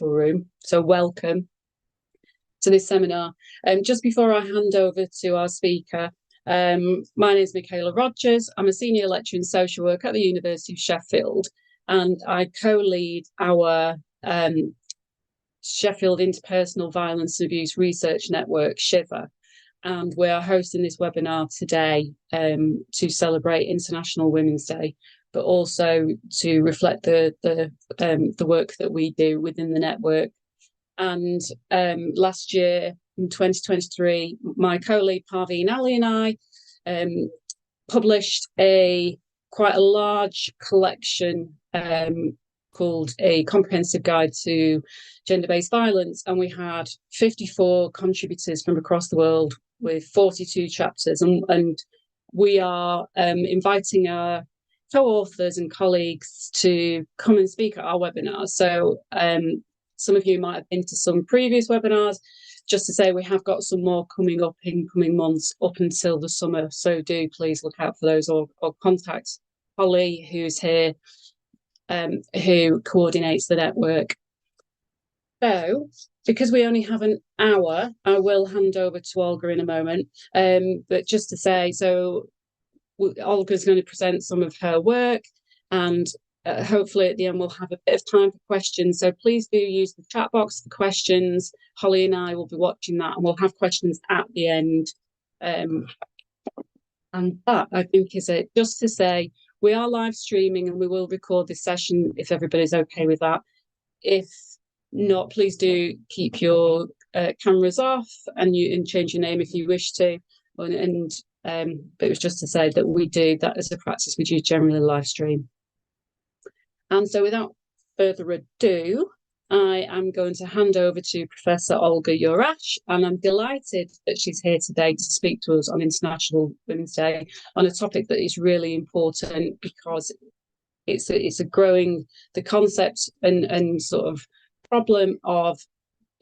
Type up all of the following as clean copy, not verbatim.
room. So welcome to this seminar. Just before I hand over to our speaker, my name is Michaela Rogers. I'm a senior lecturer in social work at the University of Sheffield, and I co-lead our Sheffield Interpersonal Violence and Abuse Research Network, SHIVA. And we are hosting this webinar today to celebrate International Women's Day, but also to reflect the work that we do within the network. And last year, in 2023, my colleague Parveen Ali and I published quite a large collection called A Comprehensive Guide to Gender-Based Violence, and we had 54 contributors from across the world with 42 chapters, and we are inviting our co-authors and colleagues to come and speak at our webinar. So some of you might have been to some previous webinars. Just to say, we have got some more coming up in coming months up until the summer, so do please look out for those, or contact Holly, who's here, who coordinates the network. So, because we only have an hour, I will hand over to Olga in a moment. But just to say, so Olga's going to present some of her work, and hopefully at the end we'll have a bit of time for questions. So please do use the chat box for questions. Holly and I will be watching that, and we'll have questions at the end. And that, I think, is it. Just to say, we are live streaming and we will record this session if everybody's okay with that. If not, please do keep your cameras off, and change your name if you wish to. But it was just to say that we do that as a practice. We do generally live stream. And so without further ado, I am going to hand over to Professor Olga Jurash, and I'm delighted that she's here today to speak to us on International Women's Day on a topic that is really important, because it's a growing, the concept and sort of problem of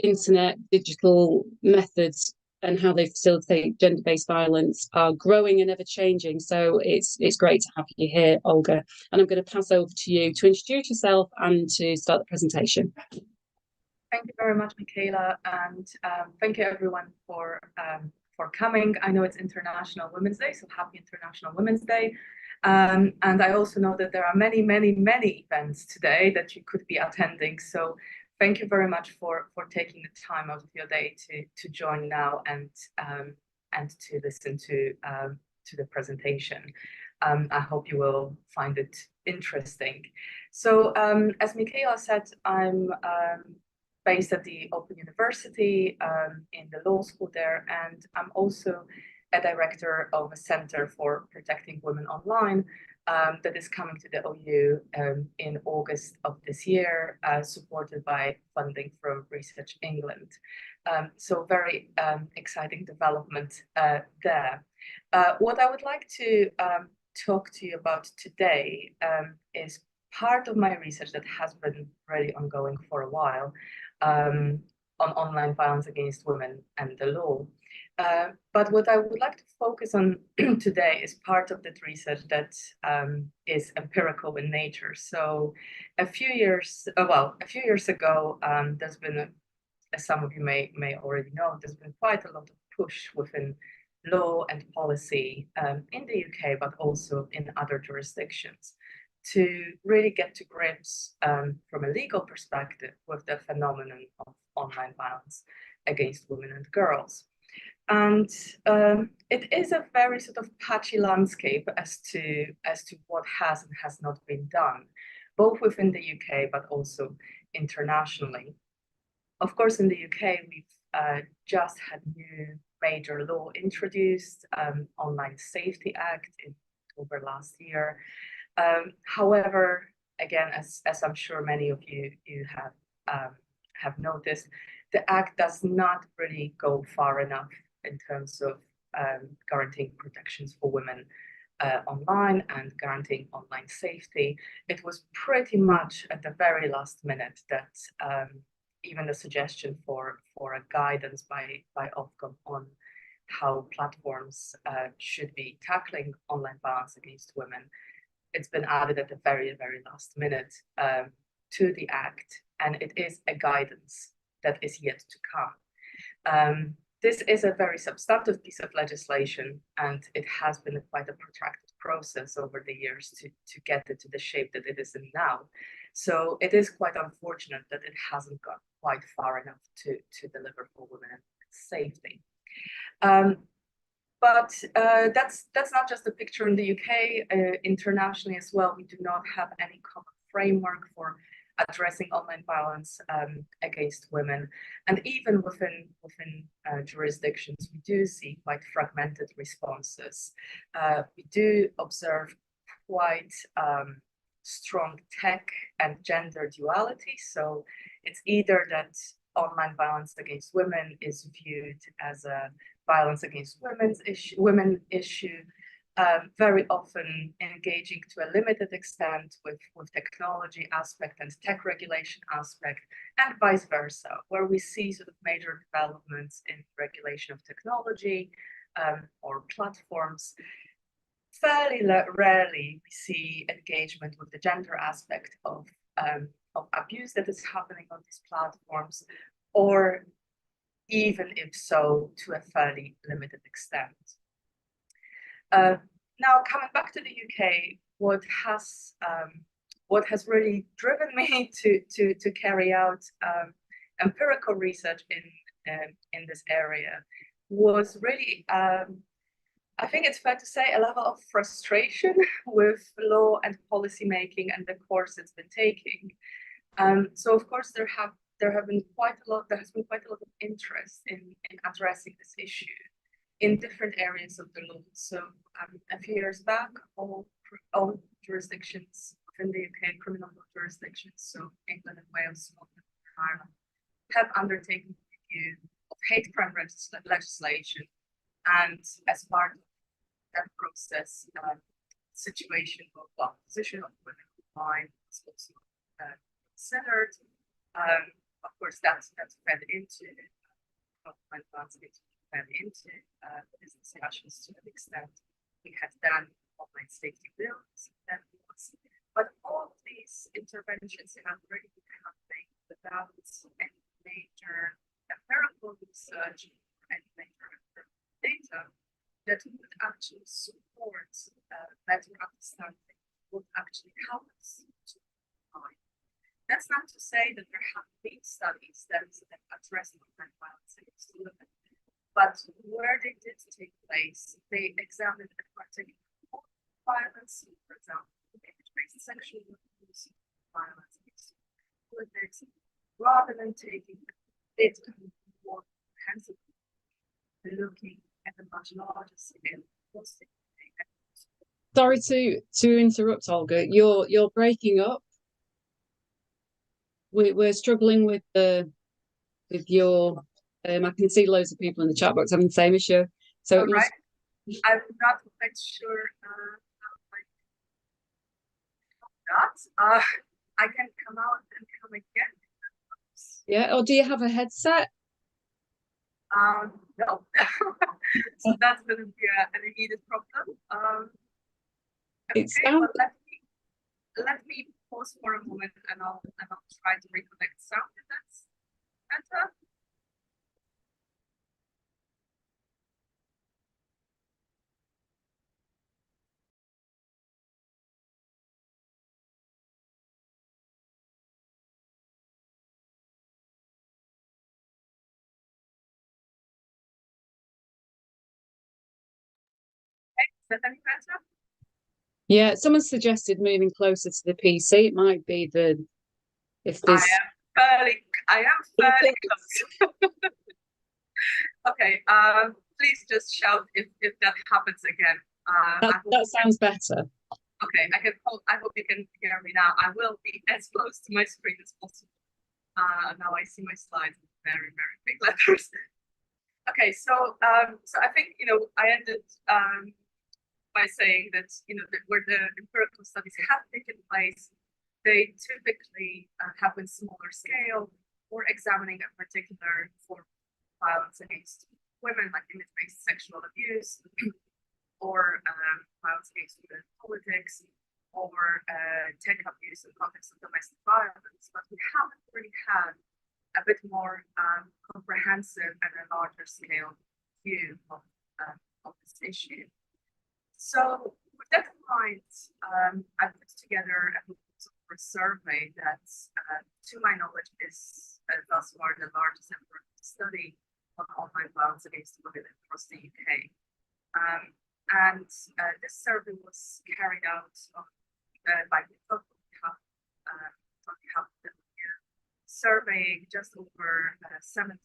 internet digital methods and how they facilitate gender-based violence are growing and ever changing. So it's great to have you here, Olga. And I'm going to pass over to you to introduce yourself and to start the presentation. Thank you very much, Michaela, and thank you everyone for coming. I know it's International Women's Day, so happy International Women's Day. And I also know that there are many, many, many events today that you could be attending. So thank you very much for taking the time out of your day to join now and to listen to the presentation. I hope you will find it interesting. So as Michaela said, I'm based at the Open University in the law school there, and I'm also a director of a Center for Protecting Women Online that is coming to the OU in August of this year, supported by funding from Research England. So very exciting development there. What I would like to talk to you about today is part of my research that has been really ongoing for a while on online violence against women and the law. But what I would like to focus on today is part of that research that is empirical in nature. So a few years ago, there's been, as some of you may already know, there's been quite a lot of push within law and policy in the UK, but also in other jurisdictions, to really get to grips from a legal perspective with the phenomenon of online violence against women and girls. And it is a very sort of patchy landscape as to what has and has not been done, both within the UK but also internationally. Of course, in the UK, we've just had new major law introduced, Online Safety Act in October last year. However, again, as I'm sure many of you have noticed, the Act does not really go far enough in terms of guaranteeing protections for women online and guaranteeing online safety. It was pretty much at the very last minute that even the suggestion for a guidance by Ofcom on how platforms should be tackling online violence against women, it's been added at the very, very last minute to the Act. and it is a guidance that is yet to come. This is a very substantive piece of legislation, and it has been quite a protracted process over the years to get it to the shape that it is in now. So it is quite unfortunate that it hasn't got quite far enough to deliver for women safety. But that's not just a picture in the UK. Internationally as well, we do not have any common framework for addressing online violence against women, and even within jurisdictions, we do see quite fragmented responses. We do observe quite strong tech and gender duality. So it's either that online violence against women is viewed as a violence against women issue, very often engaging to a limited extent with technology aspect and tech regulation aspect, and vice versa, where we see sort of major developments in regulation of technology or platforms. Fairly rarely we see engagement with the gender aspect of abuse that is happening on these platforms, or even if so, to a fairly limited extent. Now, coming back to the UK, what has really driven me to carry out empirical research in this area was really, I think it's fair to say, a level of frustration with law and policy making and the course it's been taking. So of course there has been quite a lot of interest in addressing this issue in different areas of the law. So a few years back, all jurisdictions within the UK, criminal law jurisdictions, so England and Wales, Scotland and Ireland, have undertaken a review of hate crime legislation, and as part of that process, situation of position of women online is also considered. Of course, that's fed into these discussions to an extent. We had done online safety bills, but all of these interventions have really been happening without any major empirical research or any major data that would actually support better understanding what actually happens to online. That's not to say that there have been studies that address online violence against women, but where they did take place, they examined a particular violence, for example, image-based sexual abuse, violence against women, rather than taking it more comprehensively, looking at a much larger scale. Sorry to interrupt, Olga. You're breaking up. We're struggling with your. I can see loads of people in the chat box having the same issue. So I'm not quite sure. I can come out and come again. Yeah. Or do you have a headset? No. So that's going to be an immediate problem. Okay, well, let me pause for a moment, and I'll try to reconnect sound if that's better. Okay, is that any better? Yeah, someone suggested moving closer to the PC. It might be if there's. I am fairly close. Okay, please just shout if that happens again. That sounds better. Okay, I hope you can hear me now. I will be as close to my screen as possible. Now I see my slides in very, very big letters. Okay, so I think I ended by saying that that where the empirical studies have taken place, they typically have been smaller scale, or examining a particular form of violence against women, like image-based sexual abuse, or violence against women in politics, or tech abuse in the context of domestic violence, but we haven't really had a bit more comprehensive and a larger scale view of this issue. So with that in mind, I put together a proposal for a survey that, to my knowledge, is thus far the largest ever study on online violence against women across the UK. And this survey was carried out by the on behalf of the surveying just over 7,800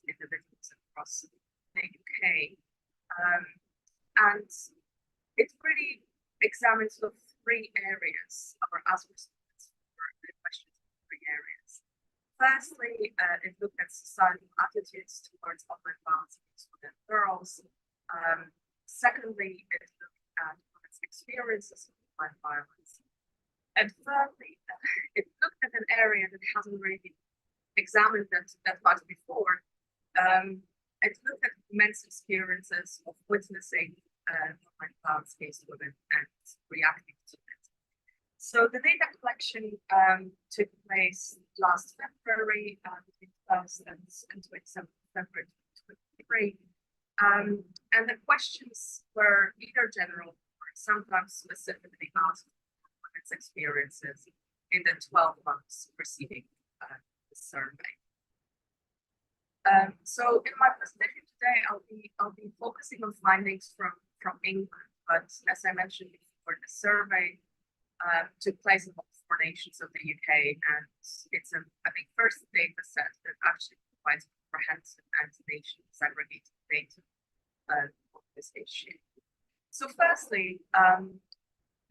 individuals across the UK. And it really examines sort of three areas, or as responses for the questions in three areas. Firstly, it looked at societal attitudes towards online violence against women and girls. Secondly, it looked at women's experiences of online violence. And thirdly, it looked at an area that hasn't really been examined that much before. It looked at men's experiences of witnessing online violence against women and reacting to it. So the data collection took place last February, between 1st and 27th February 2023. And the questions were either general or sometimes specifically asked women's experiences in the 12 months preceding the survey. So in my presentation today, I'll be focusing on findings from England, but as I mentioned before, the survey took place in all 4 nations of the UK, and it's I think first data set that actually provides comprehensive and nation segregated data on this issue. So firstly,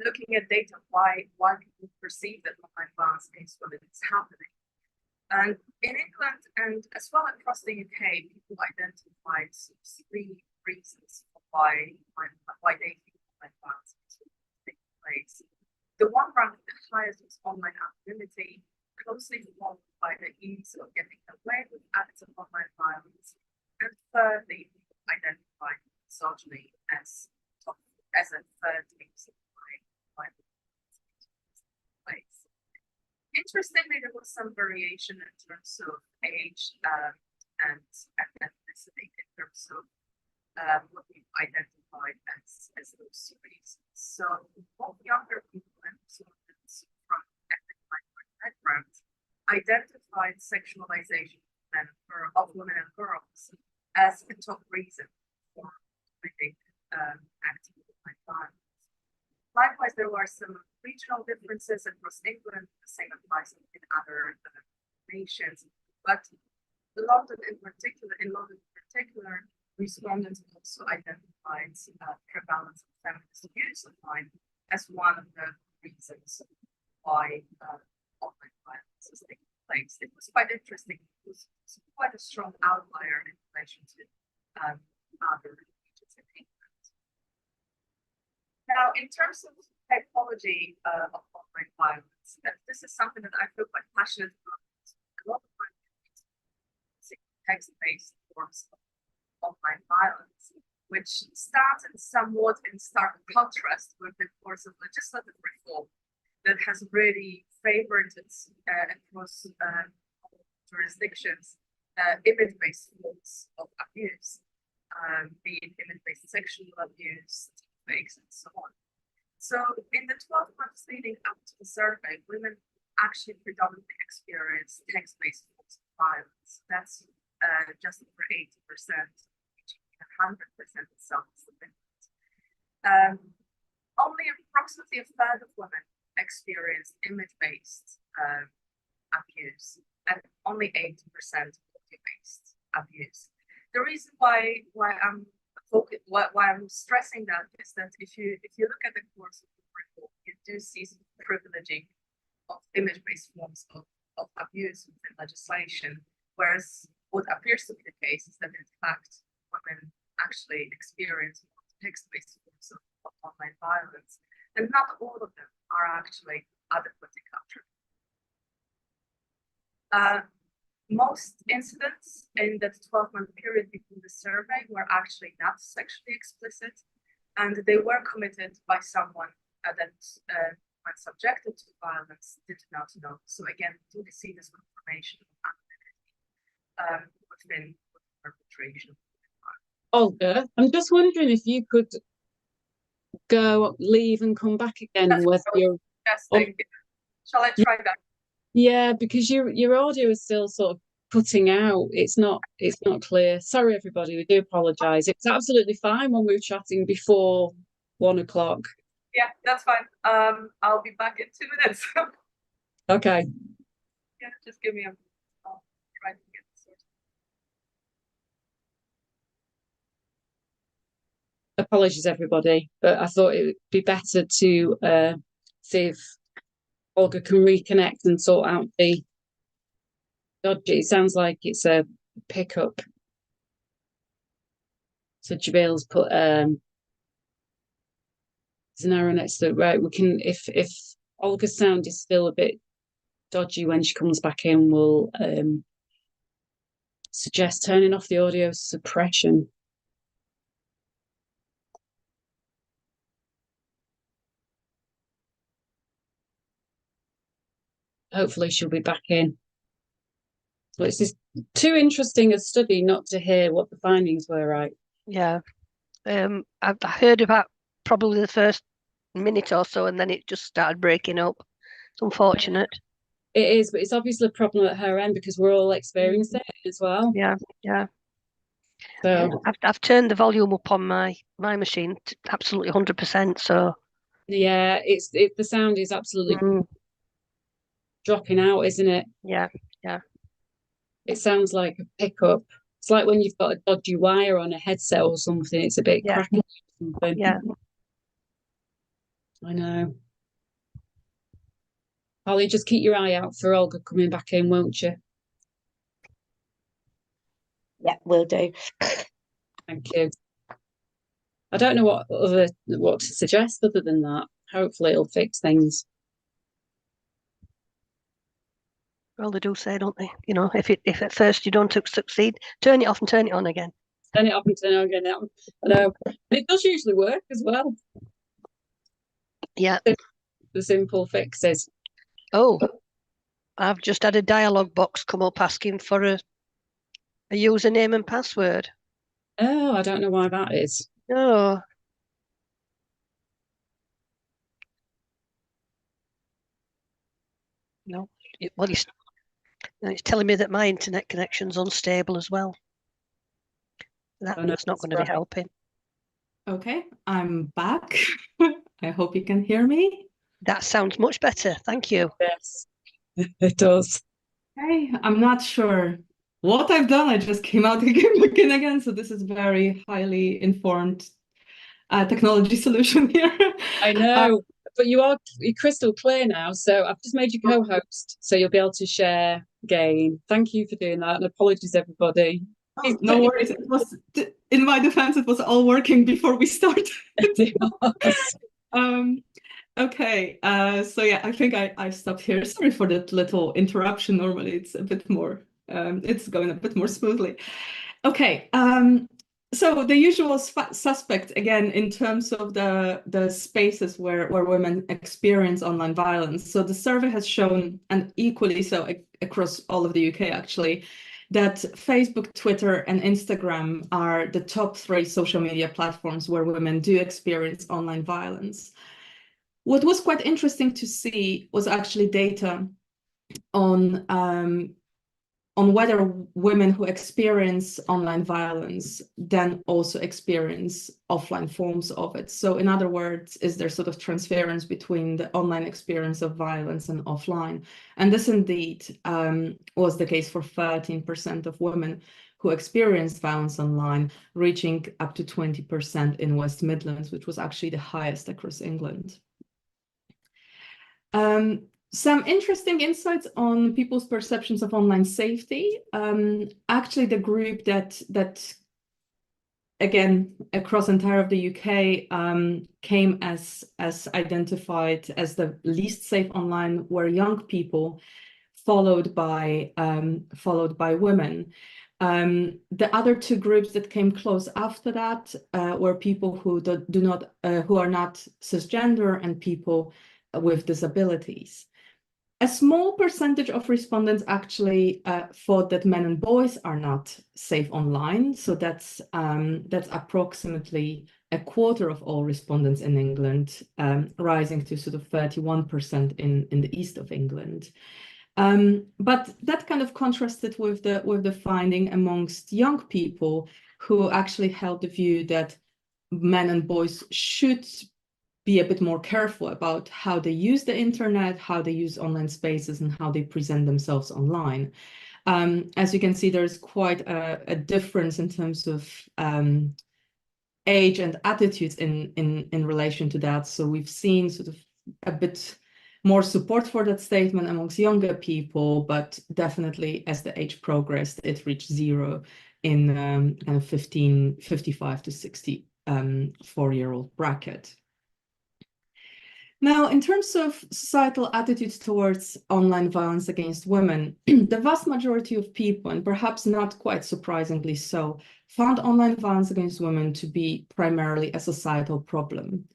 looking at data, why people perceive that online violence against women is happening. And in England and as well across the UK, people identified 3 reasons for why they think online violence is taking place. The one ranked the highest was online anonymity, closely followed by the ease of getting away with acts of online violence. And thirdly, people identified misogyny as a third reason why place. Interestingly, there was some variation in terms of age and ethnicity in terms of what we've identified as those reasons. So both younger people and respondents from ethnic minority backgrounds identified sexualization of women and girls as a top reason for acting with violence. Likewise, there were some regional differences across England. The same applies in other nations. But London in particular, respondents also identified prevalence of feminist abuse online as one of the reasons why online violence is taking place. It was quite interesting. It was quite a strong outlier in relation to other regions in England. Now, in terms of typology of online violence, this is something that I feel quite passionate about. A lot of my text-based forms of online violence, which started somewhat in stark contrast with the course of legislative reform that has really favored across jurisdictions image-based forms of abuse, be it image-based sexual abuse, deepfakes, and so on. So in the 12 months leading up to the survey, women actually predominantly experienced text-based forms of violence. That's just over 80%, reaching 100% of self-submittance. Only approximately a third of women experienced image-based abuse, and only 80% audio-based abuse. The reason why I'm stressing that is that if you look at the course of the report, you do see some privileging of image-based forms of abuse within legislation, whereas what appears to be the case is that in fact women actually experience text-based forms of online violence, and not all of them are actually adequately captured. Most incidents in that 12-month period between the survey were actually not sexually explicit, and they were committed by someone that when subjected to violence did not know. So again, do we see this confirmation of within perpetration? Olga, I'm just wondering if you could go, leave, and come back again. That's Whether you're suggesting. Shall I try that? Yeah, because your audio is still sort of cutting out. It's not clear. Sorry, everybody. We do apologise. It's absolutely fine when we were chatting before 1 o'clock. Yeah, that's fine. I'll be back in 2 minutes. Okay. Yeah, just give me a. I'll try to get this sorted. Apologies, everybody, but I thought it would be better to see if Olga can reconnect and sort out the dodgy. It sounds like it's a pickup. So Jabil's put there's an arrow next to it. Right, we can if Olga's sound is still a bit dodgy when she comes back in, we'll suggest turning off the audio suppression. Hopefully she'll be back in. But it's just too interesting a study not to hear what the findings were, right? Yeah. I heard about probably the first minute or so, and then it just started breaking up. It's unfortunate. It is, but it's obviously a problem at her end because we're all experiencing it as well. Yeah. So I've turned the volume up on my machine to absolutely 100%. So yeah, the sound is absolutely dropping out, isn't it? Yeah. It sounds like a pickup. It's like when you've got a dodgy wire on a headset or something. It's a bit crackly or something. Yeah. I know. Holly, just keep your eye out for Olga coming back in, won't you? Yeah, will do. Thank you. I don't know what to suggest other than that. Hopefully it'll fix things. Well, they do say, don't they? You know, if at first you don't succeed, turn it off and turn it on again. Turn it off and turn it on again. I know. It does usually work as well. Yeah. The simple fixes. Oh, I've just had a dialogue box come up asking for a username and password. Oh, I don't know why that is. Oh. No. Well, it's telling me that my internet connection's unstable as well. That's not going to be helping. Okay, I'm back. I hope you can hear me. That sounds much better. Thank you. Yes, it does. Hey, I'm not sure what I've done. I just came out again. So this is very highly informed technology solution here. I know, but you're crystal clear now. So I've just made you co-host, so you'll be able to share again. Thank you for doing that, and apologies, everybody. Oh, no worries. It was, in my defense, it was all working before we started. Okay, so yeah, I think I stopped here. Sorry for that little interruption. Normally it's a bit more, it's going a bit more smoothly. Okay, so the usual suspect, again, in terms of the spaces where women experience online violence. So the survey has shown, and equally so across all of the UK actually, that Facebook, Twitter, and Instagram are the top 3 social media platforms where women do experience online violence. What was quite interesting to see was actually data on whether women who experience online violence then also experience offline forms of it. So in other words, is there sort of transference between the online experience of violence and offline? And this indeed was the case for 13% of women who experienced violence online, reaching up to 20% in West Midlands, which was actually the highest across England. Some interesting insights on people's perceptions of online safety. Actually, the group that again across entire of the UK came as identified as the least safe online were young people, followed by women. The other two groups that came close after that were people who who are not cisgender and people with disabilities. A small percentage of respondents actually thought that men and boys are not safe online. So that's approximately a quarter of all respondents in England, rising to sort of 31% in the east of England. But that kind of contrasted with the finding amongst young people who actually held the view that men and boys should be a bit more careful about how they use the internet, how they use online spaces, and how they present themselves online. As you can see, there's quite a difference in terms of age and attitudes in relation to that. So we've seen sort of a bit more support for that statement amongst younger people, but definitely as the age progressed, it reached zero in kind of 55 to 64-year-old bracket. Now, in terms of societal attitudes towards online violence against women, the vast majority of people, and perhaps not quite surprisingly so, found online violence against women to be primarily a societal problem.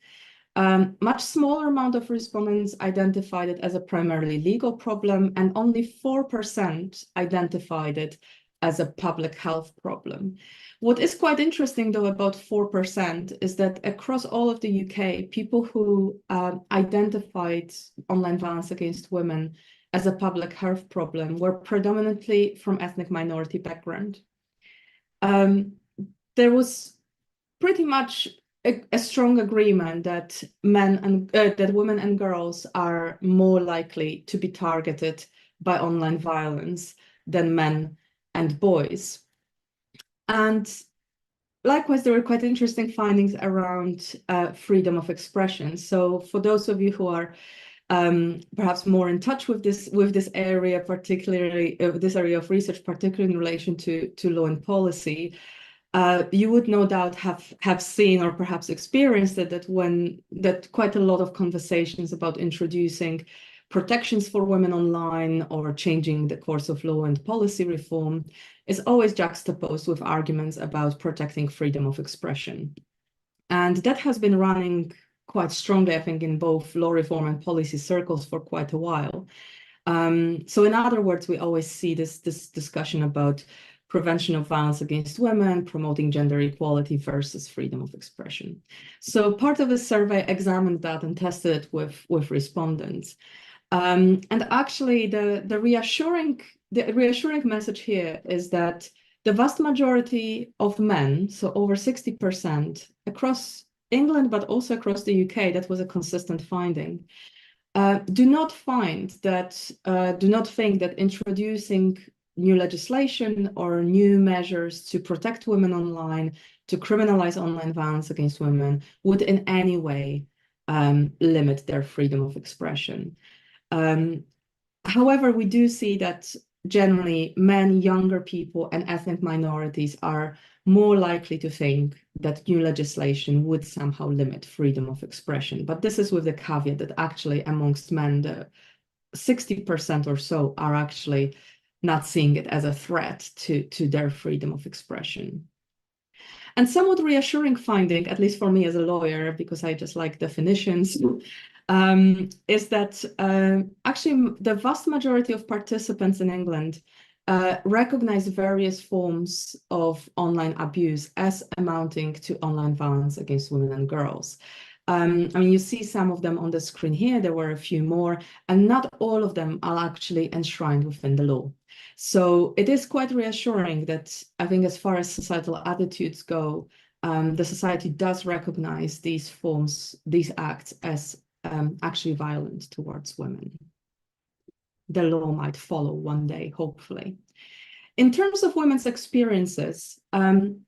Much smaller amount of respondents identified it as a primarily legal problem, and only 4% identified it as a public health problem. What is quite interesting, though, about 4% is that across all of the UK, people who identified online violence against women as a public health problem were predominantly from ethnic minority background. There was pretty much a strong agreement that women and girls are more likely to be targeted by online violence than men and boys. And likewise, there were quite interesting findings around freedom of expression. So for those of you who are perhaps more in touch with this area, particularly this area of research, particularly in relation to law and policy, you would no doubt have seen or perhaps experienced that quite a lot of conversations about introducing protections for women online or changing the course of law and policy reform is always juxtaposed with arguments about protecting freedom of expression. And that has been running quite strongly, I think, in both law reform and policy circles for quite a while. So in other words, we always see this discussion about prevention of violence against women, promoting gender equality versus freedom of expression. So part of the survey examined that and tested it with respondents. And actually, the reassuring message here is that the vast majority of men, so over 60% across England, but also across the UK, that was a consistent finding, do not think that introducing new legislation or new measures to protect women online, to criminalize online violence against women, would in any way limit their freedom of expression. However, we do see that generally men, younger people, and ethnic minorities are more likely to think that new legislation would somehow limit freedom of expression. But this is with the caveat that actually amongst men, the 60% or so are actually not seeing it as a threat to their freedom of expression. And somewhat reassuring finding, at least for me as a lawyer, because I just like definitions, is that actually the vast majority of participants in England recognize various forms of online abuse as amounting to online violence against women and girls. I mean, you see some of them on the screen here. There were a few more, and not all of them are actually enshrined within the law. So it is quite reassuring that I think as far as societal attitudes go, the society does recognize these forms, these acts as actually violent towards women. The law might follow one day, hopefully. In terms of women's experiences, the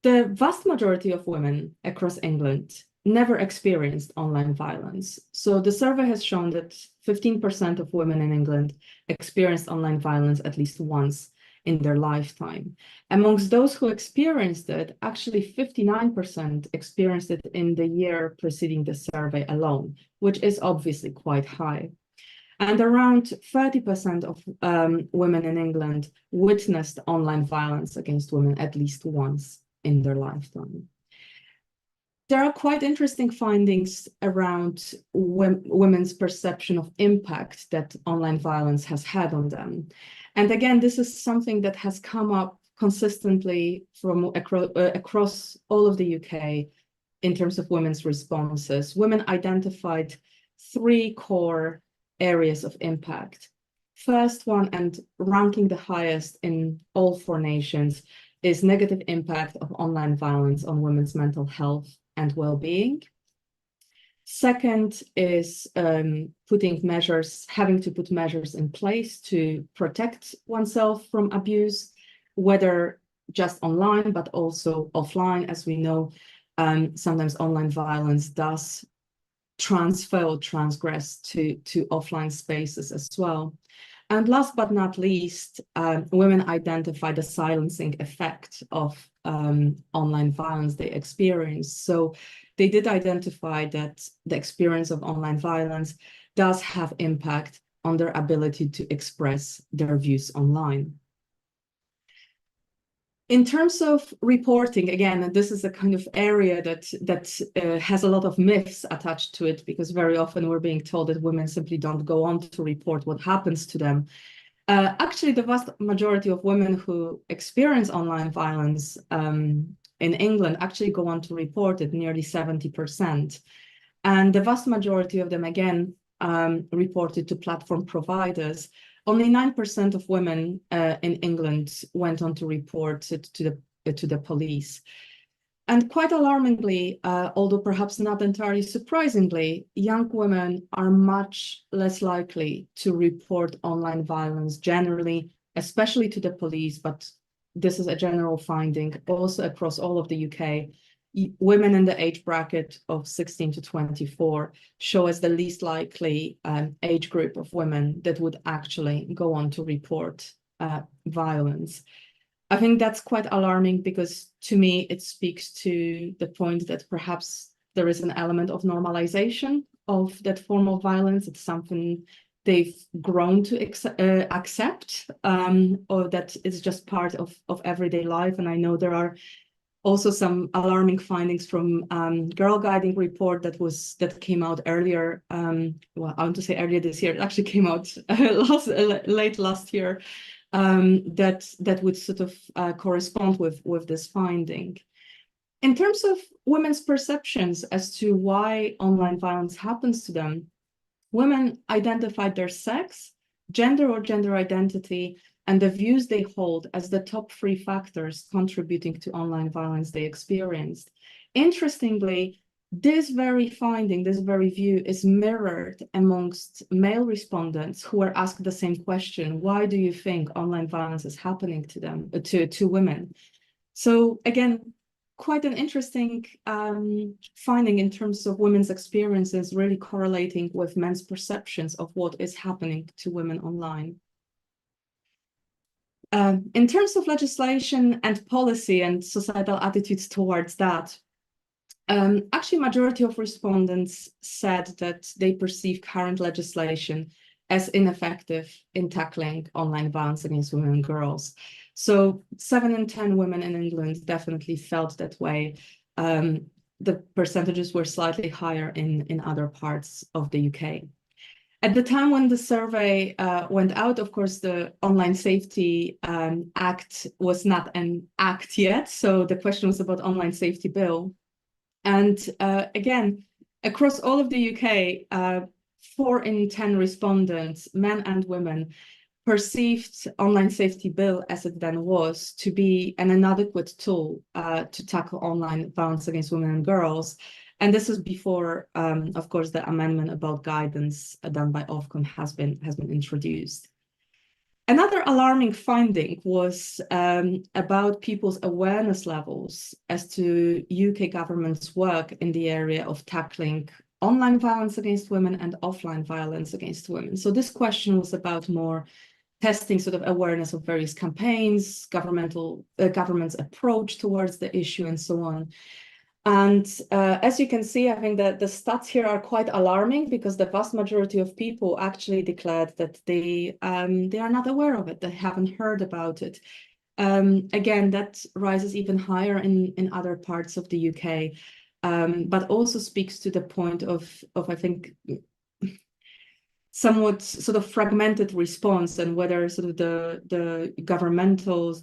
vast majority of women across England never experienced online violence. So the survey has shown that 15% of women in England experienced online violence at least once in their lifetime. Amongst those who experienced it, actually 59% experienced it in the year preceding the survey alone, which is obviously quite high. And around 30% of women in England witnessed online violence against women at least once in their lifetime. There are quite interesting findings around women's perception of impact that online violence has had on them. And again, this is something that has come up consistently from across all of the UK in terms of women's responses. Women identified 3 core areas of impact. First one, and ranking the highest in all 4 nations, is negative impact of online violence on women's mental health and well-being. Second is having to put measures in place to protect oneself from abuse, whether just online, but also offline. As we know, sometimes online violence does transfer or transgress to offline spaces as well. And last but not least, women identify the silencing effect of online violence they experience. So they did identify that the experience of online violence does have impact on their ability to express their views online. In terms of reporting, again, this is a kind of area that has a lot of myths attached to it, because very often we're being told that women simply don't go on to report what happens to them. Actually, the vast majority of women who experience online violence in England actually go on to report it, nearly 70%. And the vast majority of them, again, reported to platform providers. Only 9% of women in England went on to report it to the police. And quite alarmingly, although perhaps not entirely surprisingly, young women are much less likely to report online violence generally, especially to the police, but this is a general finding also across all of the UK. Women in the age bracket of 16 to 24 show as the least likely age group of women that would actually go on to report violence. I think that's quite alarming, because to me, it speaks to the point that perhaps there is an element of normalization of that form of violence. It's something they've grown to accept, or that is just part of everyday life. And I know there are also some alarming findings from Girl Guiding report that came out earlier. Well, I want to say earlier this year. It actually came out late last year. That would sort of correspond with this finding. In terms of women's perceptions as to why online violence happens to them, women identified their sex, gender or gender identity, and the views they hold as the top 3 factors contributing to online violence they experienced. Interestingly, this very finding, this very view is mirrored amongst male respondents who were asked the same question: why do you think online violence is happening to them, to women? So again, quite an interesting finding in terms of women's experiences really correlating with men's perceptions of what is happening to women online. In terms of legislation and policy and societal attitudes towards that, actually, majority of respondents said that they perceive current legislation as ineffective in tackling online violence against women and girls. So 7 in 10 women in England definitely felt that way. The percentages were slightly higher in other parts of the UK. At the time when the survey went out, of course, the Online Safety Act was not an act yet. So the question was about Online Safety Bill. And again, across all of the UK, 4 in 10 respondents, men and women, perceived Online Safety Bill, as it then was, to be an inadequate tool to tackle online violence against women and girls. And this is before, of course, the amendment about guidance done by Ofcom has been introduced. Another alarming finding was about people's awareness levels as to UK government's work in the area of tackling online violence against women and offline violence against women. So this question was about more testing sort of awareness of various campaigns, government's approach towards the issue, and so on. And as you can see, I think that the stats here are quite alarming because the vast majority of people actually declared that they are not aware of it, they haven't heard about it. Again, that rises even higher in other parts of the UK, but also speaks to the point of I think somewhat sort of fragmented response, and whether sort of the governmental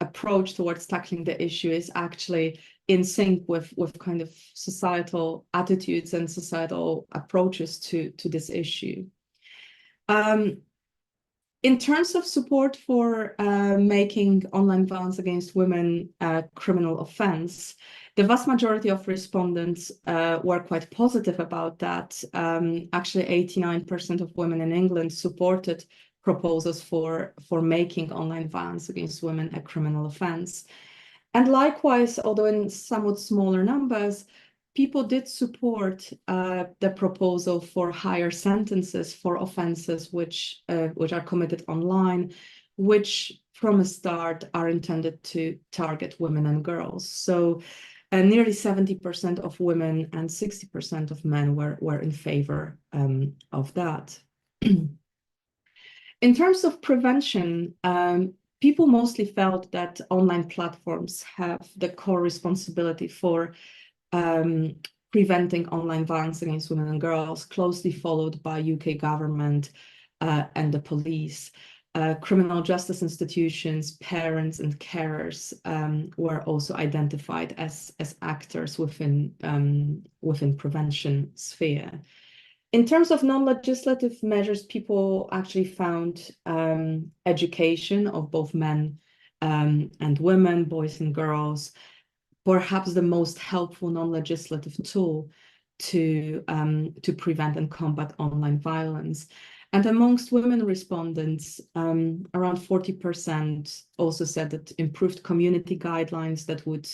approach towards tackling the issue is actually in sync with kind of societal attitudes and societal approaches to this issue. In terms of support for making online violence against women a criminal offence, the vast majority of respondents were quite positive about that. Actually, 89% of women in England supported proposals for making online violence against women a criminal offence. And likewise, although in somewhat smaller numbers, people did support the proposal for higher sentences for offences which are committed online, which from a start are intended to target women and girls. So nearly 70% of women and 60% of men were in favour of that. In terms of prevention, people mostly felt that online platforms have the core responsibility for preventing online violence against women and girls, closely followed by UK government and the police. Criminal justice institutions, parents and carers were also identified as actors within prevention sphere. In terms of non-legislative measures, people actually found education of both men and women, boys and girls, perhaps the most helpful non-legislative tool to prevent and combat online violence. And amongst women respondents, around 40% also said that improved community guidelines that would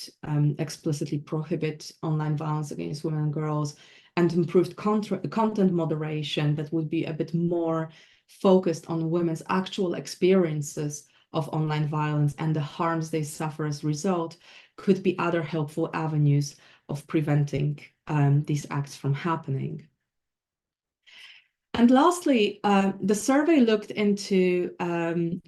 explicitly prohibit online violence against women and girls, and improved content moderation that would be a bit more focused on women's actual experiences of online violence and the harms they suffer as a result, could be other helpful avenues of preventing these acts from happening. And lastly, the survey looked into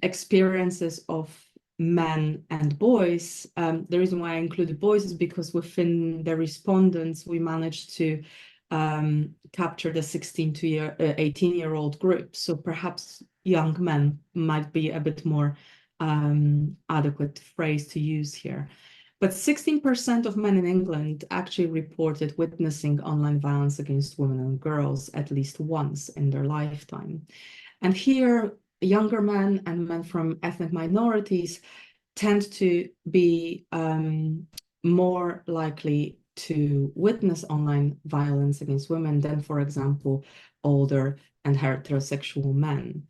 experiences of men and boys. The reason why I included boys is because within the respondents, we managed to capture the 16 to 18-year-old group. So perhaps young men might be a bit more adequate phrase to use here. But 16% of men in England actually reported witnessing online violence against women and girls at least once in their lifetime. And here, younger men and men from ethnic minorities tend to be more likely to witness online violence against women than, for example, older and heterosexual men.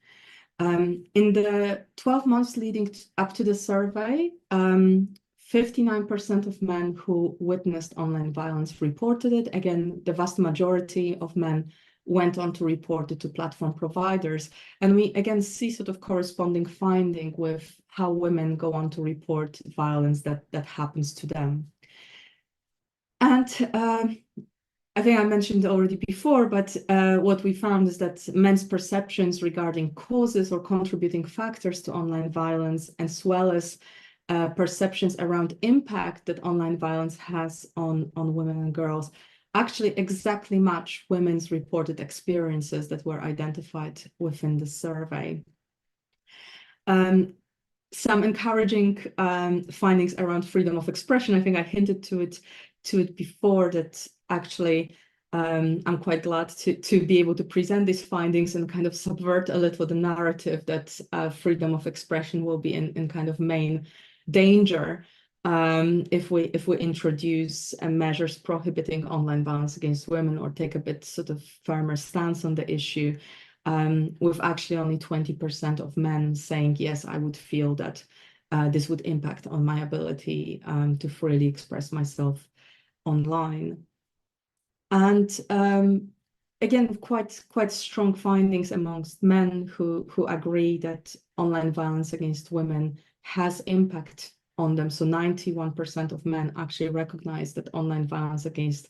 In the 12 months leading up to the survey, 59% of men who witnessed online violence reported it. Again, the vast majority of men went on to report it to platform providers. And we again see sort of corresponding finding with how women go on to report violence that happens to them. And I think I mentioned already before, but what we found is that men's perceptions regarding causes or contributing factors to online violence, as well as perceptions around impact that online violence has on women and girls, actually exactly match women's reported experiences that were identified within the survey. Some encouraging findings around freedom of expression. I think I hinted to it before, that actually I'm quite glad to be able to present these findings and kind of subvert a little the narrative that freedom of expression will be in kind of main danger if we introduce measures prohibiting online violence against women, or take a bit sort of firmer stance on the issue, with actually only 20% of men saying, yes, I would feel that this would impact on my ability to freely express myself online. And again, quite strong findings amongst men who agree that online violence against women has impact on them. So 91% of men actually recognize that online violence against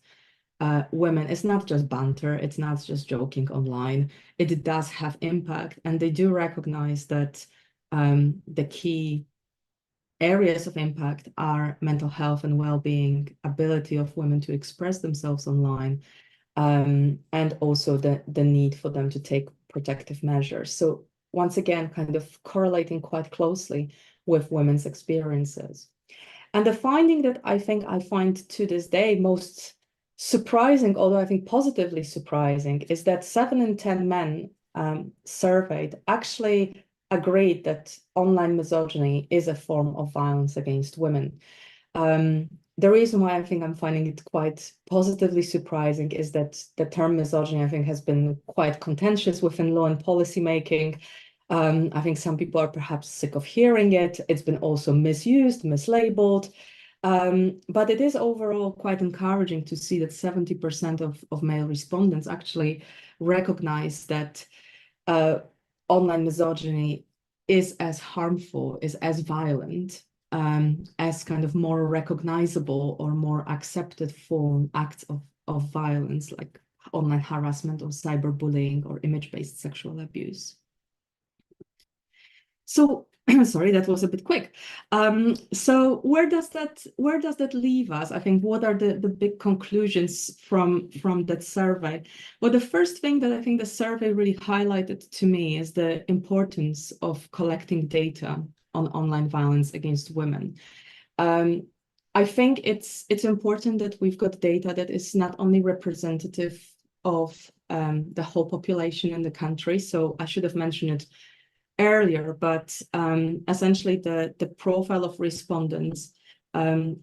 women is not just banter, it's not just joking online. It does have impact, and they do recognize that the key areas of impact are mental health and well-being, ability of women to express themselves online, and also the need for them to take protective measures. So once again, kind of correlating quite closely with women's experiences. And the finding that I think I find to this day most surprising, although I think positively surprising, is that 7 in 10 men surveyed actually agreed that online misogyny is a form of violence against women. The reason why I think I'm finding it quite positively surprising is that the term misogyny, I think, has been quite contentious within law and policy making. I think some people are perhaps sick of hearing it. It's been also misused, mislabeled. But it is overall quite encouraging to see that 70% of male respondents actually recognize that online misogyny is as harmful, is as violent, as kind of more recognizable or more accepted form acts of violence, like online harassment or cyberbullying or image-based sexual abuse. So sorry, that was a bit quick. So where does that leave us? I think what are the big conclusions from that survey? Well, the first thing that I think the survey really highlighted to me is the importance of collecting data on online violence against women. I think it's important that we've got data that is not only representative of the whole population in the country. So I should have mentioned it earlier, but essentially the profile of respondents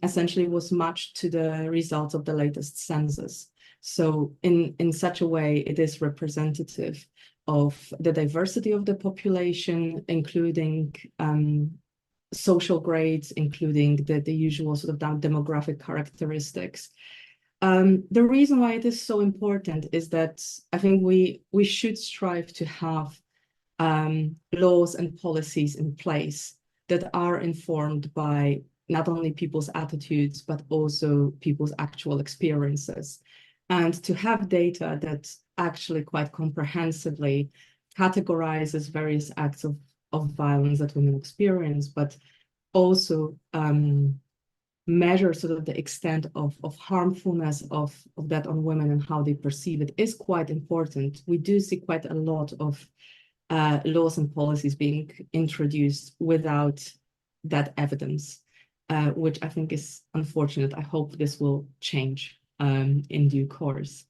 essentially was matched to the results of the latest census. So in such a way, it is representative of the diversity of the population, including social grades, including the usual sort of demographic characteristics. The reason why it is so important is that I think we should strive to have laws and policies in place that are informed by not only people's attitudes, but also people's actual experiences. And to have data that actually quite comprehensively categorizes various acts of violence that women experience, but also measure sort of the extent of harmfulness of that on women and how they perceive it is quite important. We do see quite a lot of laws and policies being introduced without that evidence, which I think is unfortunate. I hope this will change in due course.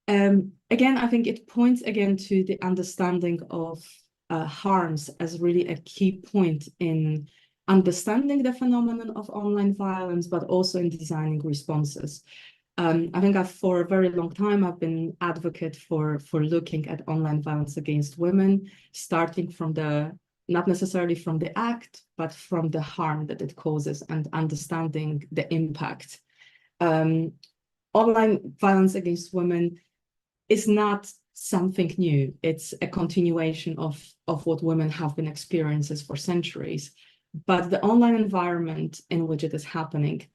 Again, I think it points again to the understanding of harms as really a key point in understanding the phenomenon of online violence, but also in designing responses. I think for a very long time, I've been advocate for looking at online violence against women, starting from not necessarily from the act, but from the harm that it causes and understanding the impact. Online violence against women is not something new. It's a continuation of what women have been experiencing for centuries. But the online environment in which it is happening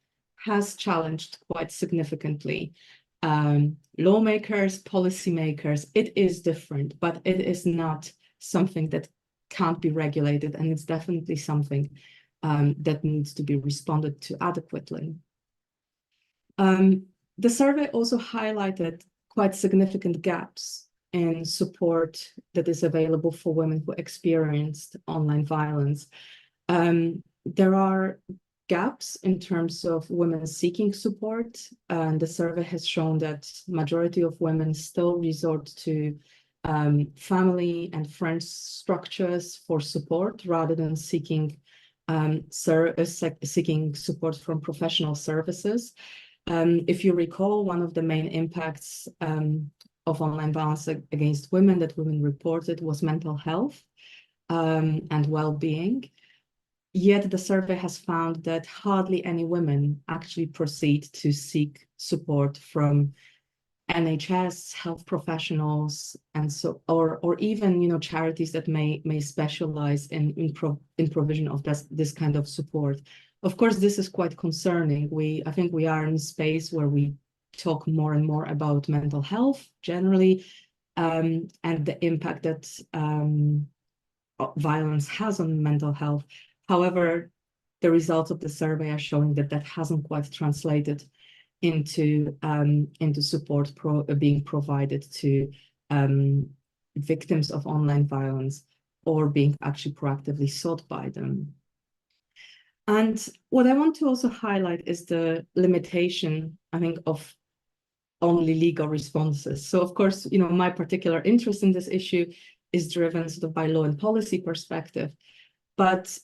has challenged quite significantly lawmakers, policymakers. It is different, but it is not something that can't be regulated, and it's definitely something that needs to be responded to adequately. The survey also highlighted quite significant gaps in support that is available for women who experienced online violence. There are gaps in terms of women seeking support, and the survey has shown that majority of women still resort to family and friends structures for support rather than seeking support from professional services. If you recall, one of the main impacts of online violence against women that women reported was mental health and well-being. Yet the survey has found that hardly any women actually proceed to seek support from NHS, health professionals, and so, or even, you know, charities that may specialize in provision of this kind of support. Of course, this is quite concerning. I think we are in a space where we talk more and more about mental health generally, and the impact that violence has on mental health. However, the results of the survey are showing that that hasn't quite translated into support being provided to victims of online violence, or being actually proactively sought by them. And what I want to also highlight is the limitation, I think, of only legal responses. So of course, you know, my particular interest in this issue is driven sort of by law and policy perspective. But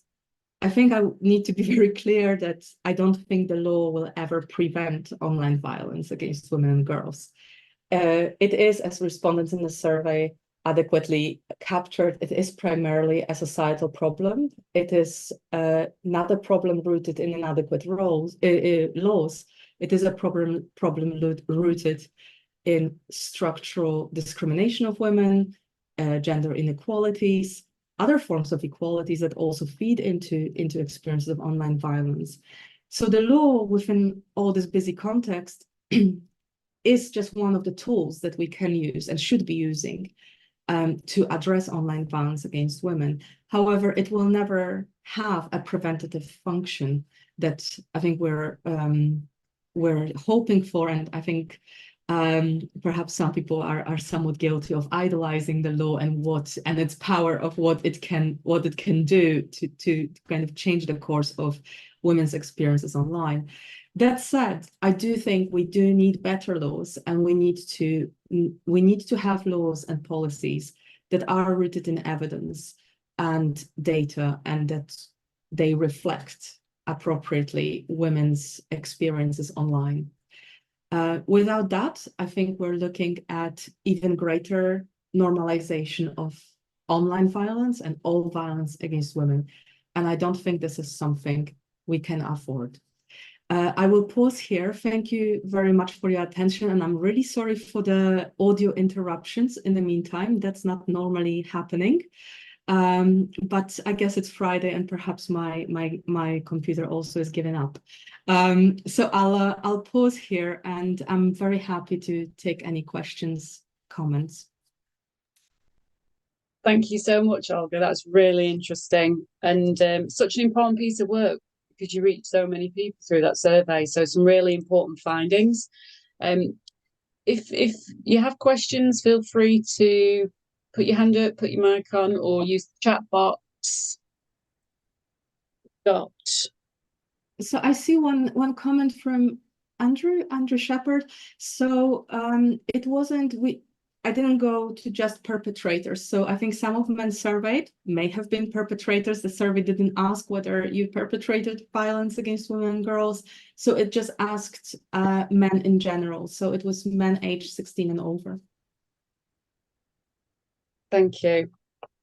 I think I need to be very clear that I don't think the law will ever prevent online violence against women and girls. It is, as respondents in the survey adequately captured, it is primarily a societal problem. It is not a problem rooted in inadequate laws. It is a problem rooted in structural discrimination of women, gender inequalities, other forms of equalities that also feed into experiences of online violence. So the law, within all this busy context, is just one of the tools that we can use and should be using to address online violence against women. However, it will never have a preventative function that I think we're hoping for, and I think perhaps some people are somewhat guilty of idolizing the law and its power of what it can do to kind of change the course of women's experiences online. That said, I do think we do need better laws, and we need to have laws and policies that are rooted in evidence and data, and that they reflect appropriately women's experiences online. Without that, I think we're looking at even greater normalization of online violence and all violence against women. And I don't think this is something we can afford. I will pause here. Thank you very much for your attention. And I'm really sorry for the audio interruptions in the meantime. That's not normally happening. But I guess it's Friday, and perhaps my computer also is giving up. So I'll pause here, and I'm very happy to take any questions, comments. Thank you so much, Olga. That's really interesting, and such an important piece of work, because you reach so many people through that survey. So some really important findings. If you have questions, feel free to put your hand up, put your mic on, or use the chat box. So I see one comment from Andrew Shepard. So I didn't go to just perpetrators. So I think some of men surveyed may have been perpetrators. The survey didn't ask whether you perpetrated violence against women and girls. So it just asked men in general. So it was men aged 16 and over. Thank you.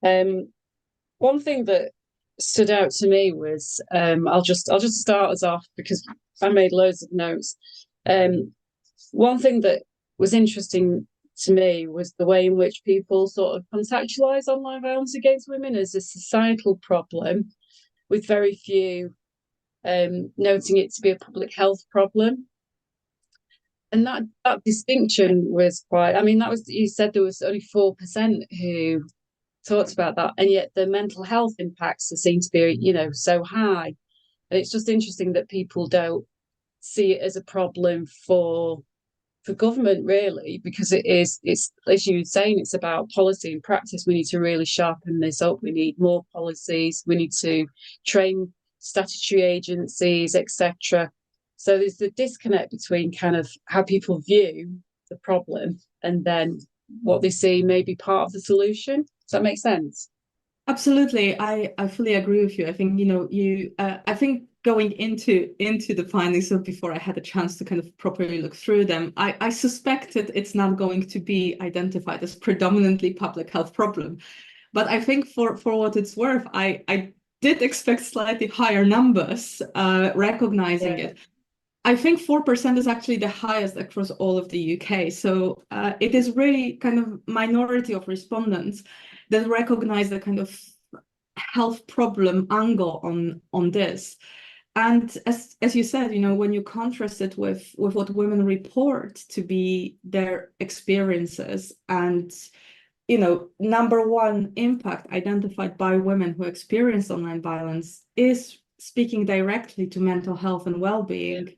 One thing that stood out to me was I'll just start us off because I made loads of notes. One thing that was interesting to me was the way in which people sort of contextualize online violence against women as a societal problem, with very few noting it to be a public health problem. And that distinction was quite, I mean, you said there was only 4% who talked about that, and yet the mental health impacts seem to be, you know, so high. And it's just interesting that people don't see it as a problem for government, really, because it's as you were saying, it's about policy and practice. We need to really sharpen this up. We need more policies. We need to train statutory agencies, etc. So there's the disconnect between kind of how people view the problem and then what they see may be part of the solution. Does that make sense? Absolutely. I fully agree with you. I think, you know, I think going into the findings, so before I had a chance to kind of properly look through them, I suspected it's not going to be identified as predominantly public health problem. But I think for what it's worth, I did expect slightly higher numbers recognizing it. I think 4% is actually the highest across all of the UK. So it is really kind of minority of respondents that recognize the kind of health problem angle on this. And as you said, when you contrast it with what women report to be their experiences, and number one impact identified by women who experience online violence is speaking directly to mental health and well-being.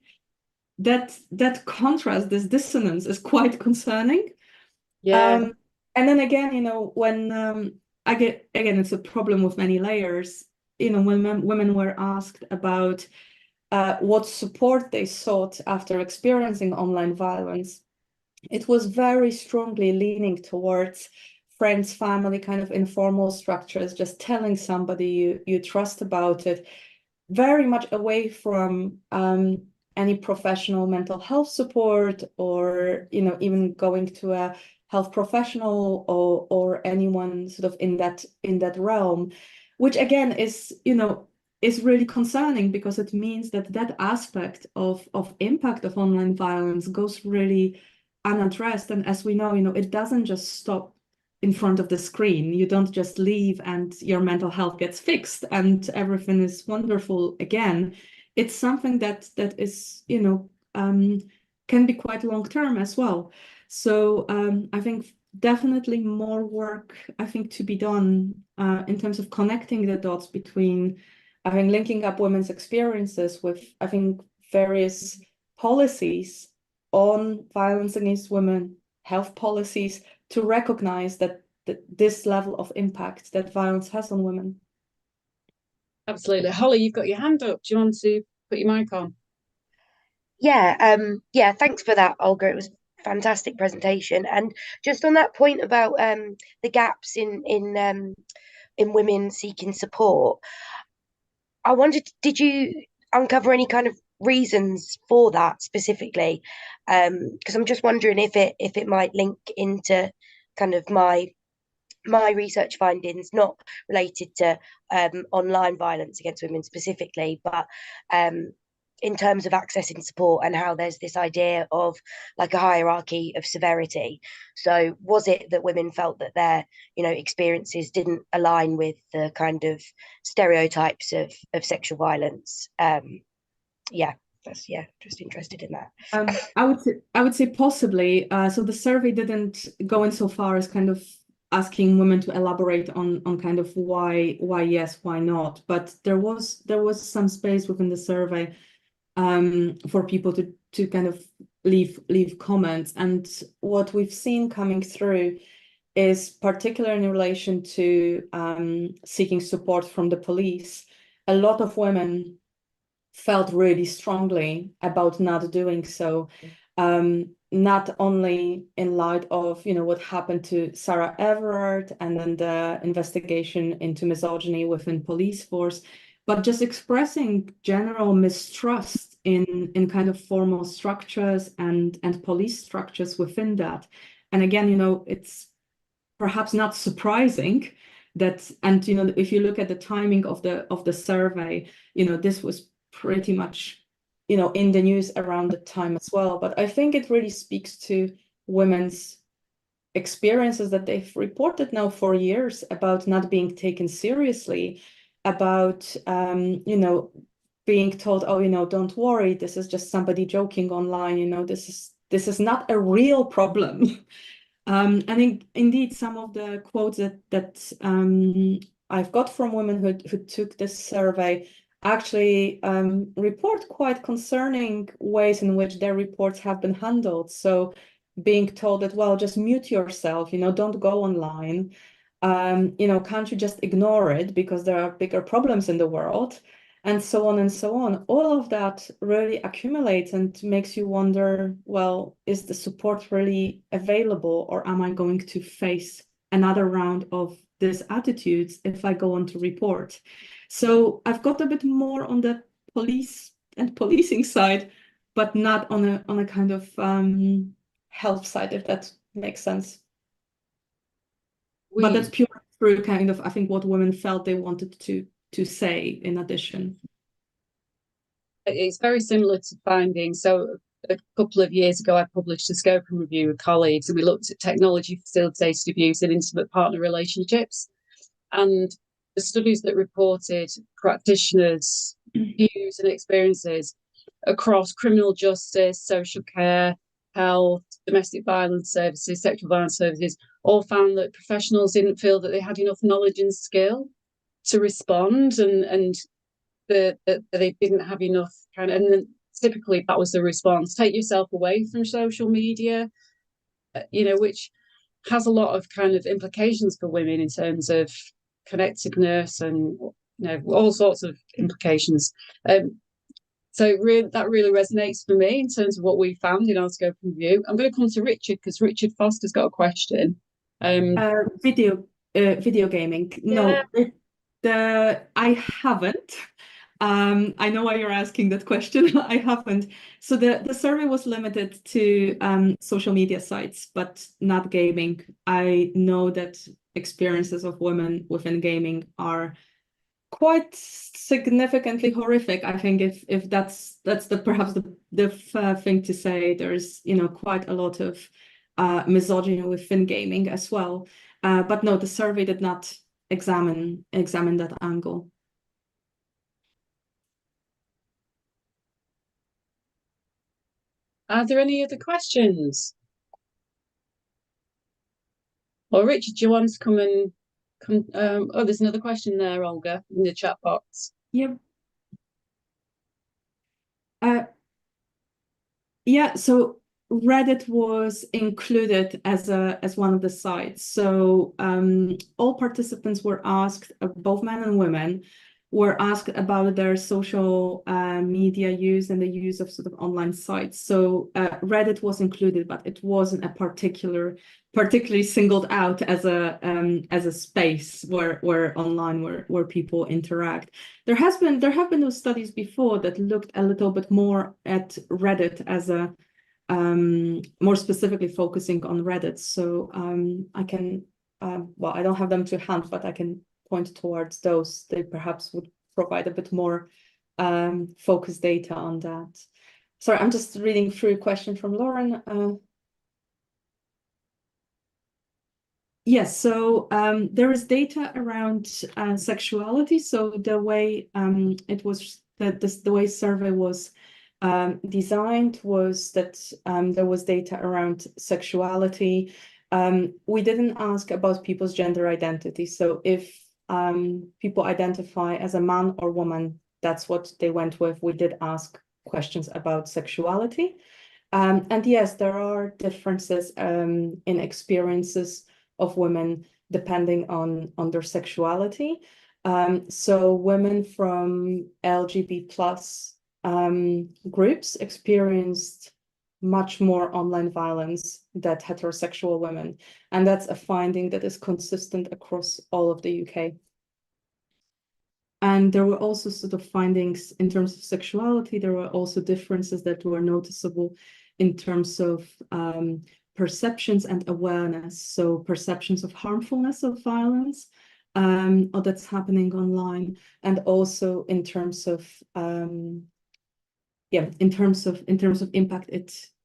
That contrast, this dissonance, is quite concerning. Yeah. And then again, when again, it's a problem with many layers. When women were asked about what support they sought after experiencing online violence, it was very strongly leaning towards friends, family, kind of informal structures, just telling somebody you trust about it, very much away from any professional mental health support, or even going to a health professional or anyone sort of in that realm, which again is really concerning, because it means that aspect of impact of online violence goes really unaddressed. And as we know, it doesn't just stop in front of the screen. You don't just leave and your mental health gets fixed and everything is wonderful again. It's something that is, can be quite long term as well. So I think definitely more work, I think, to be done in terms of connecting the dots between, I think, linking up women's experiences with, I think, various policies on violence against women, health policies, to recognize that this level of impact that violence has on women. Absolutely. Holly, you've got your hand up. Do you want to put your mic on? Yeah, thanks for that, Olga. It was a fantastic presentation. And just on that point about the gaps in women seeking support, I wondered, did you uncover any kind of reasons for that specifically? Because I'm just wondering if it might link into kind of my research findings, not related to online violence against women specifically, but in terms of accessing support and how there's this idea of like a hierarchy of severity. So was it that women felt that their experiences didn't align with the kind of stereotypes of sexual violence? Just interested in that. I would say possibly. So the survey didn't go in so far as kind of asking women to elaborate on kind of why yes, why not. But there was some space within the survey for people to kind of leave comments. And what we've seen coming through is, particularly in relation to seeking support from the police, a lot of women felt really strongly about not doing so. Not only in light of what happened to Sarah Everard and then the investigation into misogyny within police force, but just expressing general mistrust in kind of formal structures and police structures within that. And again, it's perhaps not surprising that, and if you look at the timing of the survey, this was pretty much in the news around the time as well. But I think it really speaks to women's experiences that they've reported now for years about not being taken seriously, about being told, oh, don't worry, this is just somebody joking online, this is not a real problem. And indeed, some of the quotes that I've got from women who took this survey actually report quite concerning ways in which their reports have been handled. So being told that, well, just mute yourself, don't go online, can't you just ignore it because there are bigger problems in the world, and so on and so on. All of that really accumulates and makes you wonder, well, is the support really available, or am I going to face another round of these attitudes if I go on to report? So I've got a bit more on the police and policing side, but not on a kind of health side, if that makes sense. But that's pure through kind of, I think, what women felt they wanted to say in addition. it's very similar to findings. So a couple of years ago, I published a scoping review with colleagues, and we looked at technology facilitated abuse in intimate partner relationships. And the studies that reported practitioners' views and experiences across criminal justice, social care, health, domestic violence services, sexual violence services, all found that professionals didn't feel that they had enough knowledge and skill to respond, and that they didn't have enough kind of, and then typically that was the response: take yourself away from social media, which has a lot of kind of implications for women in terms of connectedness and all sorts of implications. So that really resonates for me in terms of what we found in our scope review. I'm going to come to Richard because Richard Foster's got a question. Video gaming. No, I haven't. I know why you're asking that question. I haven't. So the survey was limited to social media sites, but not gaming. I know that experiences of women within gaming are quite significantly horrific. I think if that's perhaps the fair thing to say. There's quite a lot of misogyny within gaming as well. But no, the survey did not examine that angle. Are there any other questions? Or Richard, do you want to come and come? There's another question there, Olga, in the chat box. Yep. Yeah, so Reddit was included as one of the sites. So all participants were asked, both men and women, were asked about their social media use and the use of sort of online sites. So Reddit was included, but it wasn't a particularly singled out as a space where online where people interact. There have been those studies before that looked a little bit more at Reddit as a more specifically focusing on Reddit. So I can I don't have them to hand, but I can point towards those. They perhaps would provide a bit more focused data on that. Sorry, I'm just reading through a question from Lauren. Yes, so there is data around sexuality. So the way the way survey was designed was that there was data around sexuality. We didn't ask about people's gender identity. So if people identify as a man or woman, that's what they went with. We did ask questions about sexuality. And yes, there are differences in experiences of women depending on their sexuality. So women from LGBT plus groups experienced much more online violence than heterosexual women. And that's a finding that is consistent across all of the UK. And there were also sort of findings in terms of sexuality. There were also differences that were noticeable in terms of perceptions and awareness. So perceptions of harmfulness of violence or that's happening online, and also in terms of in terms of impact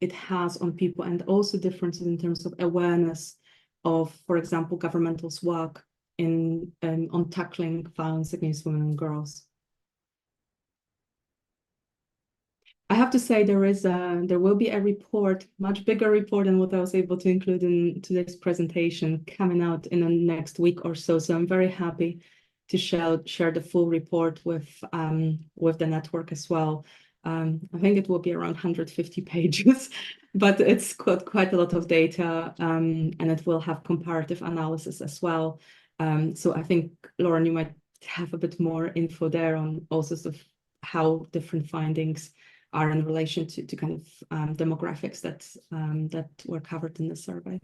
it has on people, and also differences in terms of awareness of, for example, governmental's work on tackling violence against women and girls. I have to say there will be a report, much bigger report than what I was able to include in today's presentation, coming out in the next week or so. So I'm very happy to share the full report with the network as well. I think it will be around 150 pages, but it's got quite a lot of data, and it will have comparative analysis as well. So I think, Lauren, you might have a bit more info there on also sort of how different findings are in relation to kind of demographics that were covered in the survey.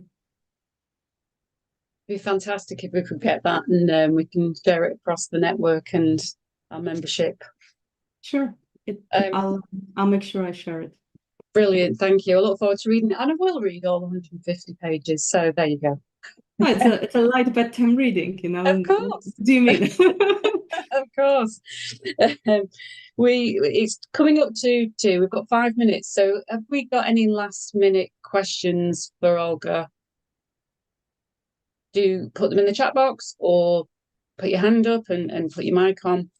It'd be fantastic if we could get that, and we can share it across the network and our membership. Sure. I'll make sure I share it. Brilliant, thank you. I look forward to reading it, and I will read all 150 pages. So there you go. Oh, it's a light bedtime reading, you know. Of course. Do you mean? Of course. It's coming up to 2. We've got 5 minutes. So have we got any last minute questions for Olga? Do put them in the chat box or put your hand up and put your mic on.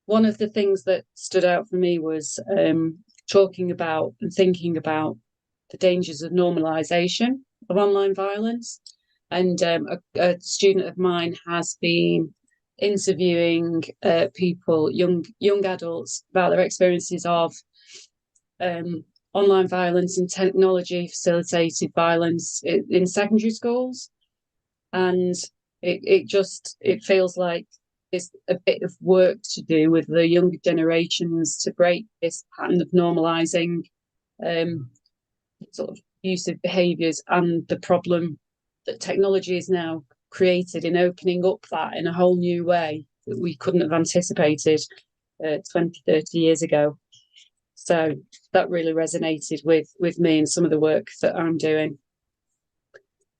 One of the things that stood out for me was talking about and thinking about the dangers of normalization of online violence. And a student of mine has been interviewing people, young adults, about their experiences of online violence and technology facilitated violence in secondary schools. And it feels like there's a bit of work to do with the younger generations to break this pattern of normalizing sort of abusive behaviours, and the problem that technology is now created in opening up that in a whole new way that we couldn't have anticipated 20, 30 years ago. So that really resonated with me and some of the work that I'm doing.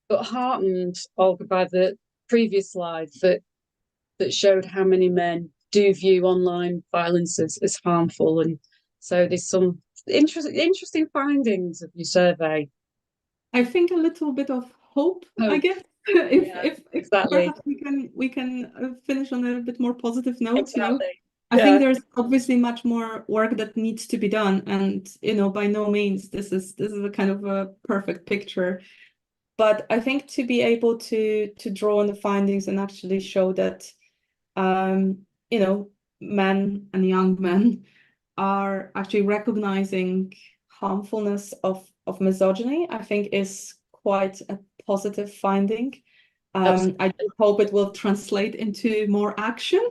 But heartened, Olga, by the previous slide that showed how many men do view online violence as harmful. And so there's some interesting findings of your survey. I think a little bit of hope, I guess. if exactly. Perhaps we can finish on a bit more positive note. Exactly. I think there's obviously much more work that needs to be done, and by no means this is a kind of a perfect picture. But I think to be able to draw on the findings and actually show that men and young men are actually recognizing harmfulness of misogyny, I think is quite a positive finding. I do hope it will translate into more action.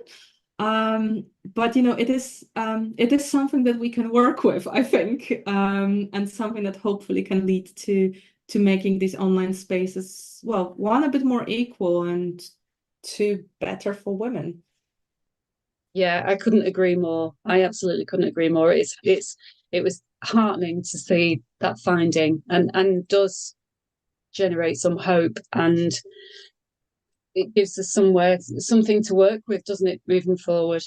But it is something that we can work with, I think, and something that hopefully can lead to making these online spaces, well, one, a bit more equal, and two, better for women. Yeah, I couldn't agree more. I absolutely couldn't agree more. It was heartening to see that finding, and does generate some hope, and it gives us something to work with, doesn't it, moving forward?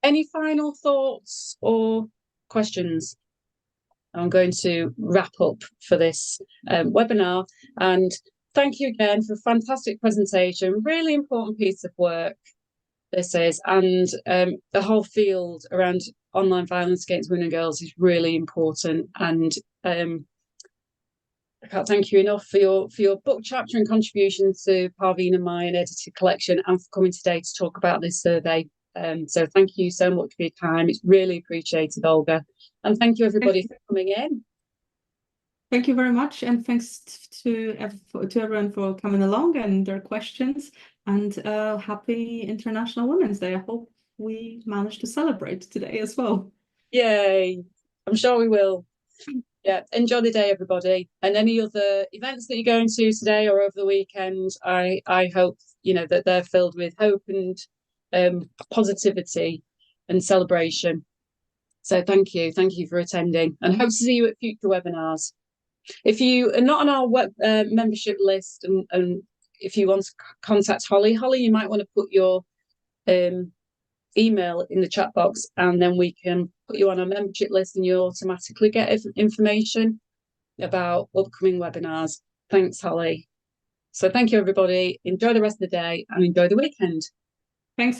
Any final thoughts or questions? I'm going to wrap up for this webinar, and thank you again for a fantastic presentation. Really important piece of work this is, and the whole field around online violence against women and girls is really important. And I can't thank you enough for your book chapter and contribution to Parveen and my edited collection, and for coming today to talk about this survey. So thank you so much for your time. It's really appreciated, Olga. And thank you everybody for coming in. Thank you very much, and thanks to everyone for coming along and their questions. And happy International Women's Day. I hope we managed to celebrate today as well. Yay! I'm sure we will. Yeah, enjoy the day, everybody. And any other events that you're going to today or over the weekend, I hope that they're filled with hope and positivity and celebration. So thank you for attending, and hope to see you at future webinars. If you are not on our web membership list, and if you want to contact Holly, you might want to put your email in the chat box, and then we can put you on our membership list and you'll automatically get information about upcoming webinars. Thanks, Holly. So thank you, everybody. Enjoy the rest of the day and enjoy the weekend.